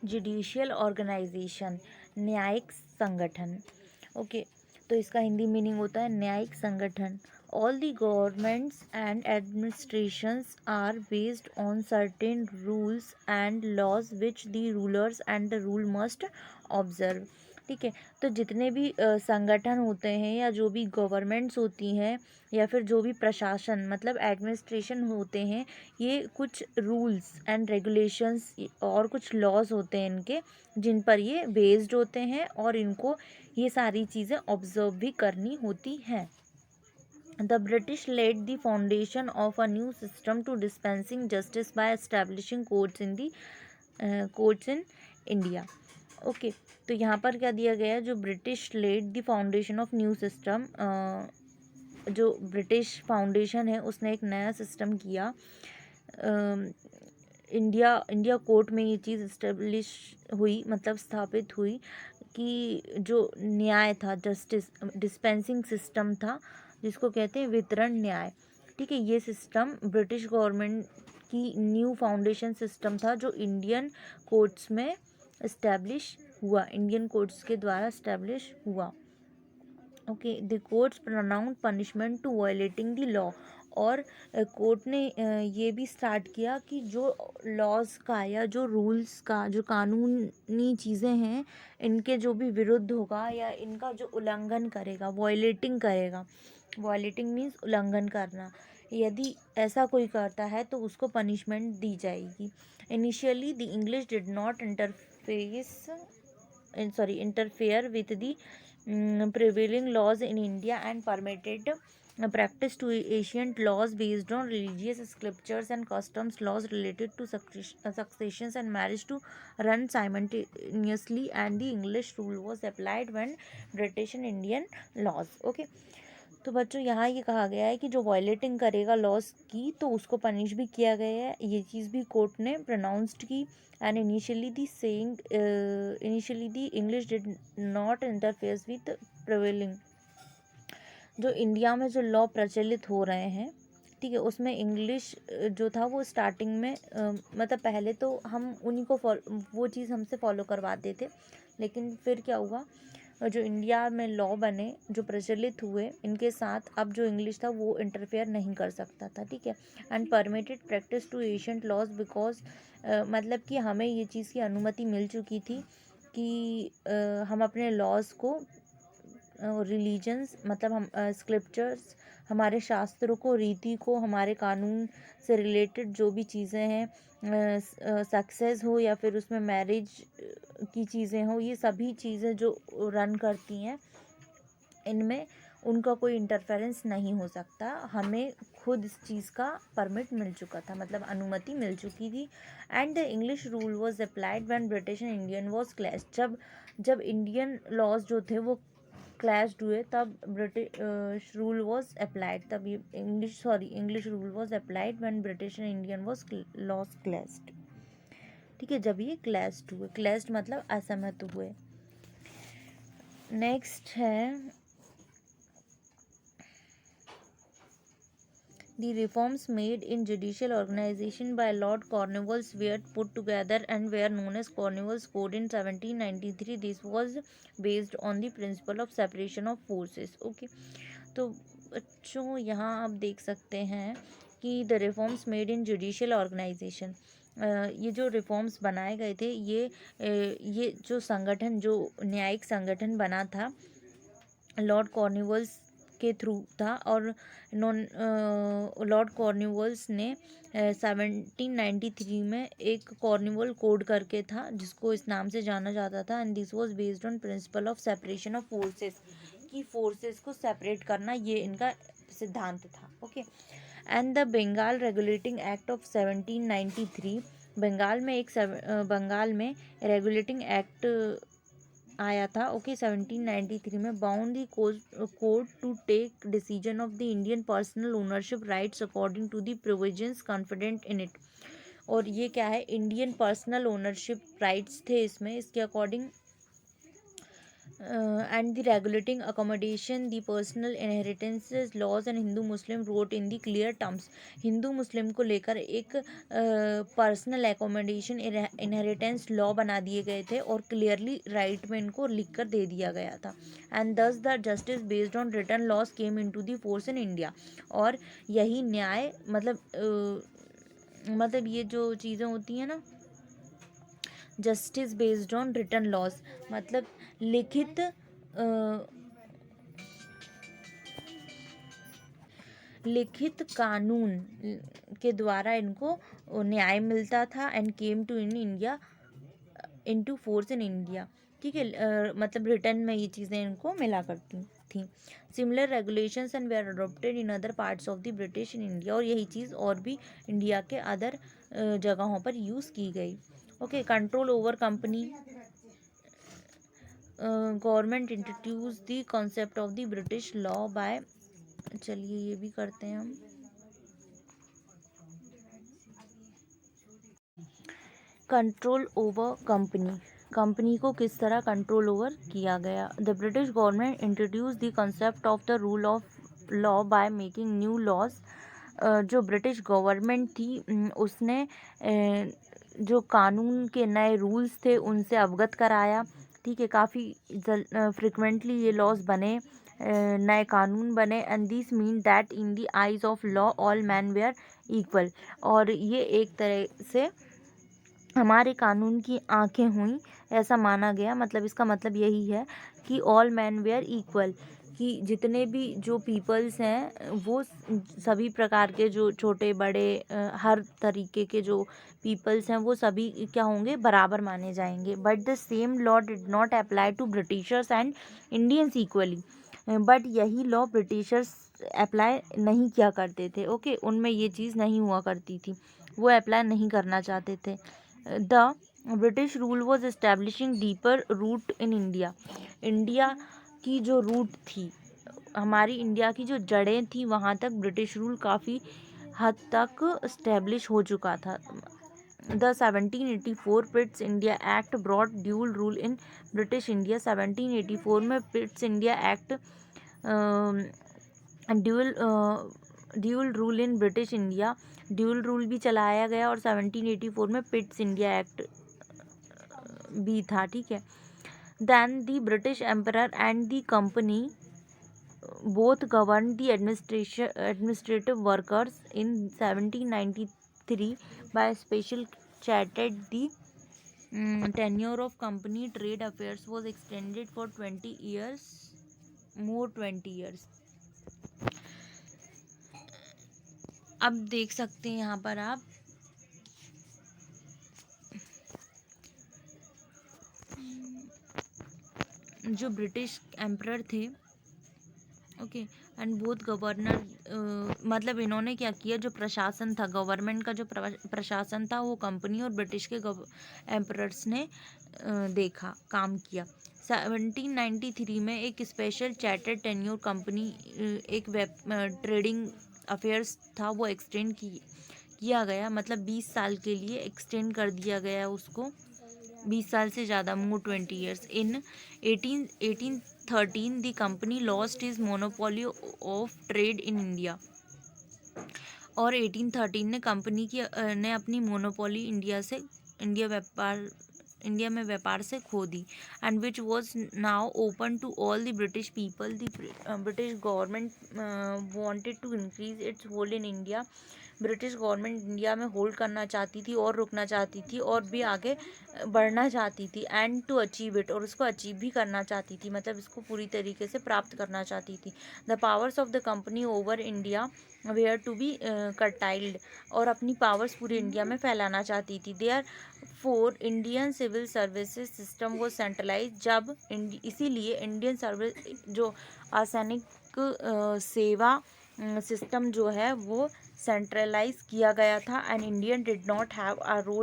Judicial organisation, न्यायिक संगठन। Okay, तो इसका हिंदी मीनिंग होता है न्यायिक संगठन। All the governments and administrations are based on certain rules and laws which the rulers and the rule must observe. ठीक है, तो जितने भी संगठन होते हैं या जो भी गवर्नमेंट्स होती हैं या फिर जो भी प्रशासन मतलब एडमिनिस्ट्रेशन होते हैं, ये कुछ रूल्स एंड रेगुलेशंस और कुछ लॉज होते हैं इनके, जिन पर ये बेस्ड होते हैं और इनको ये सारी चीज़ें ऑब्जर्व भी करनी होती हैं। The British laid the foundation of a new system to dispensing justice by establishing courts in India. Okay, तो यहाँ पर क्या दिया गया है, जो British led the foundation of new system, जो ब्रिटिश फाउंडेशन है उसने एक नया सिस्टम किया। इंडिया कोर्ट में ये चीज़ इस्टेब्लिश हुई, मतलब स्थापित हुई कि जो न्याय था, जस्टिस डिस्पेंसिंग सिस्टम था, जिसको कहते हैं वितरण न्याय। ठीक है, ये सिस्टम ब्रिटिश गवर्नमेंट की न्यू फाउंडेशन सिस्टम था जो इंडियन कोर्ट्स में इस्टेब्लिश हुआ, इंडियन कोर्ट्स के द्वारा इस्टेब्लिश हुआ। Okay, the courts pronounce punishment to violating the law. और कोर्ट ने ये भी स्टार्ट किया कि जो लॉज का या जो रूल्स का, जो कानूनी चीज़ें हैं, इनके जो भी विरुद्ध होगा या इनका जो उल्लंघन करेगा, वायलेटिंग करेगा, वायलेटिंग मीन्स उल्लंघन करना, यदि ऐसा कोई करता है तो उसको पनिशमेंट दी जाएगी। Initially the English did not interfere with the prevailing laws in India and permitted practice to ancient laws based on religious scriptures and customs, laws related to successions and marriage to run simultaneously, and the English rule was applied when British and Indian laws. Okay, तो बच्चों यहाँ ये कहा गया है कि जो violating करेगा लॉस की तो उसको पनिश भी किया गया है, ये चीज़ भी कोर्ट ने प्रोनाउंस्ड की। And initially the English did not interfere with prevailing. जो इंडिया में जो लॉ प्रचलित हो रहे हैं, ठीक है, उसमें इंग्लिश जो था वो स्टार्टिंग में मतलब पहले तो हम उन्हीं को वो चीज़ हमसे फॉलो करवाते थे, लेकिन फिर क्या हुआ, जो इंडिया में लॉ बने, जो प्रचलित हुए, इनके साथ अब जो इंग्लिश था वो इंटरफेयर नहीं कर सकता था। ठीक है, and permitted practice to ancient laws because मतलब कि हमें ये चीज़ की अनुमति मिल चुकी थी कि हम अपने लॉज को, रिलीजन्स मतलब हम स्क्रिप्चर्स, हमारे शास्त्रों को, रीति को, हमारे कानून से रिलेटेड जो भी चीज़ें हैं, सक्सेस हो या फिर उसमें मैरिज की चीज़ें हो, ये सभी चीज़ें जो रन करती हैं इनमें उनका कोई इंटरफेरेंस नहीं हो सकता। हमें खुद इस चीज़ का परमिट मिल चुका था, मतलब अनुमति मिल चुकी थी। And the English rule was applied when British and Indian was clash. जब इंडियन लॉज जो थे वो क्लैश हुए तब ब्रिटिश रूल वॉज अप्लाइड, तब ये English rule was applied when British and Indian was laws clashed. ठीक है, जब ये क्लैश्ड हुए, क्लैश्ड मतलब असहमत हुए। नेक्स्ट है the reforms made in judicial organization by Lord Cornwallis were put together and were known as Cornwallis Code in 1793. This was based on the principle of separation of forces. Okay, तो बच्चों यहाँ आप देख सकते हैं कि the reforms made in judicial organization, ये जो रिफॉर्म्स बनाए गए थे, ये जो संगठन, जो न्यायिक संगठन बना था, लॉर्ड कॉर्नवालिस के थ्रू था। और लॉर्ड कॉर्नवालिस ने 1793 में एक कॉर्नवाल कोड करके था जिसको इस नाम से जाना जाता था। And this was based on principle of separation of forces, कि फोर्सेस को सेपरेट करना, ये इनका सिद्धांत था। Okay, and the Bengal regulating act of 1793, Bengal में रेगुलेटिंग एक्ट आया था। ओके, 1793 में bound the court to take decision of the Indian personal ownership rights according to the provisions confident in it. और ये क्या है, इंडियन पर्सनल ओनरशिप राइट्स थे इसमें, इसके according and the regulating accommodation, the personal inheritances laws and Hindu Muslim wrote in the clear terms. Hindu Muslim को लेकर एक पर्सनल एकोमोडेशन इनहेरिटेंस लॉ बना दिए गए थे और क्लियरली राइट में इनको लिख कर दे दिया गया था. एंड दस the justice based on return loss came into the force in India. और यही न्याय मतलब ये जो चीज़ें होती हैं ना, justice based on written laws मतलब लिखित कानून के द्वारा इनको न्याय मिलता था. And came to in India into force in India. ठीक है, मतलब रिटर्न में ये चीज़ें इनको मिला करती थी. Similar regulations and were adopted in other parts of the British in India. और यही चीज़ और भी इंडिया के अदर जगहों पर यूज़ की गई. Okay, control over company. Government introduce the concept of the British law by, चलिए ये भी करते हैं हम. कंट्रोल ओवर कंपनी को किस तरह कंट्रोल ओवर किया गया. The British government introduce the concept of the rule of law by making new laws. जो ब्रिटिश गवर्नमेंट थी उसने जो कानून के नए रूल्स थे उनसे अवगत कराया. ठीक है, काफ़ी फ्रिक्वेंटली ये लॉज बने, नए कानून बने. And this mean that in the eyes of law all man were equal. और ये एक तरह से हमारे कानून की आंखें हुई ऐसा माना गया. मतलब इसका मतलब यही है कि ऑल मैन वेयर इक्वल, कि जितने भी जो पीपल्स हैं वो सभी प्रकार के, जो छोटे बड़े हर तरीके के जो पीपल्स हैं वो सभी क्या होंगे, बराबर माने जाएंगे. But the same law did not apply to Britishers and Indians equally. But यही लॉ ब्रिटिशर्स अप्लाई नहीं किया करते थे. ओके, उनमें ये चीज़ नहीं हुआ करती थी, वो अप्लाई नहीं करना चाहते थे. The British rule was establishing deeper root in India. India की जो रूट थी, हमारी इंडिया की जो जड़ें थी, वहाँ तक ब्रिटिश रूल काफ़ी हद तक इस्टेब्लिश हो चुका था. The 1784 Pitt's India act broad dual rule in British India. 1784 में Pitt's India act dual rule in British India, dual rule भी चलाया गया. और 1784 में पिट्स इंडिया एक्ट भी था. ठीक है. Then the British emperor and the company both governed the administrative workers. In 1793 by special chartered the tenure of company trade affairs was extended for 20 years. अब देख सकते हैं यहाँ पर आप जो ब्रिटिश एम्परर थे, ओके, एंड बोथ गवर्नर, मतलब इन्होंने क्या किया, जो प्रशासन था, गवर्नमेंट का जो प्रशासन था वो कंपनी और ब्रिटिश के एम्परर्स ने काम किया. 1793 में एक स्पेशल चार्टर्ड टेन्योर कंपनी, एक ट्रेडिंग अफेयर्स था, वो एक्सटेंड किया गया. मतलब 20 साल के लिए एक्सटेंड कर दिया गया उसको, 20 साल से ज़्यादा, मोर 20 years. In 1813 the company lost its monopoly of trade in India. और 1813 ने कंपनी ने अपनी मोनोपोली इंडिया में व्यापार से खो दी. And which was now open to all the British people. The British government wanted to increase its hold in India. British government India में होल्ड करना चाहती थी और रुकना चाहती थी और भी आगे बढ़ना चाहती थी. एंड टू अचीव इट, और उसको अचीव भी करना चाहती थी, मतलब इसको पूरी तरीके से प्राप्त करना चाहती थी. The powers of the company over India were to be curtailed, और अपनी पावर्स पूरे इंडिया में फैलाना चाहती थी. Therefore Indian civil services system वो सेंट्रलाइज. जब इसीलिए इंडियन सर्विस जो असैनिक सेवा सिस्टम जो है वो सेंट्रलाइज किया गया था. And Indian did not have a role